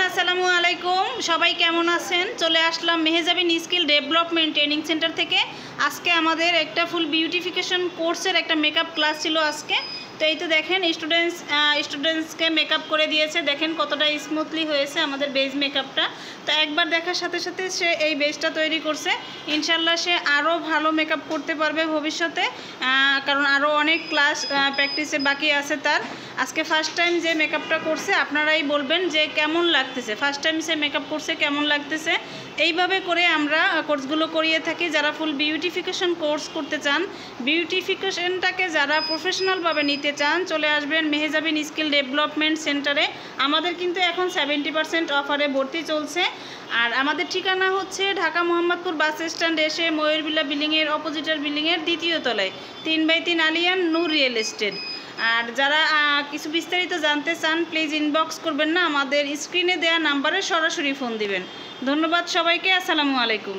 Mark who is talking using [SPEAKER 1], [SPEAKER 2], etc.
[SPEAKER 1] আসসালামু আলাইকুম। সবাই কেমন আছেন? চলে আসলাম Mehjabin skill development training centre থেকে। আজকে আমাদের একটা ফুল বিউটিফিকেশন কোর্সের একটা মেকআপ ক্লাস ছিল আজকে। তো এই তো দেখেন স্টুডেন্টসকে মেকআপ করে দিয়েছে। দেখেন কতটা স্মুথলি হয়েছে আমাদের বেজ মেকআপটা। তো একবার দেখার সাথে সাথে সে এই বেজটা তৈরি করছে। ইনশাল্লাহ সে আরও ভালো মেকআপ করতে পারবে ভবিষ্যতে, কারণ আরও অনেক ক্লাস প্র্যাকটিসের বাকি আছে তার। আজকে ফার্স্ট টাইম যে মেকআপটা করছে, আপনারাই বলবেন যে কেমন লাগতেছে। ফার্স্ট টাইম সে মেকআপ করছে, কেমন লাগতেছে। এইভাবে করে আমরা কোর্সগুলো করিয়ে থাকি। যারা ফুল বিউটিফিকেশন কোর্স করতে চান, বিউটিফিকেশনটাকে যারা প্রফেশনালভাবে নিতে চান, চলে আসবেন মেহেজাবিন স্কিল ডেভেলপমেন্ট সেন্টারে। আমাদের কিন্তু এখন 70% অফারে ভর্তি চলছে। আর আমাদের ঠিকানা হচ্ছে ঢাকা মোহাম্মদপুর বাস স্ট্যান্ড এসে ময়ূরবিলা বিল্ডিংয়ের অপোজিটের বিল্ডিংয়ের 2য় তলায় 3/3 আলিয়ান নূর রিয়েল এস্টেট। আর যারা কিছু বিস্তারিত জানতে চান, প্লিজ ইনবক্স করবেন না, আমাদের স্ক্রিনে দেওয়া নাম্বারে সরাসরি ফোন দিবেন। ধন্যবাদ সবাইকে। আসসালামু আলাইকুম।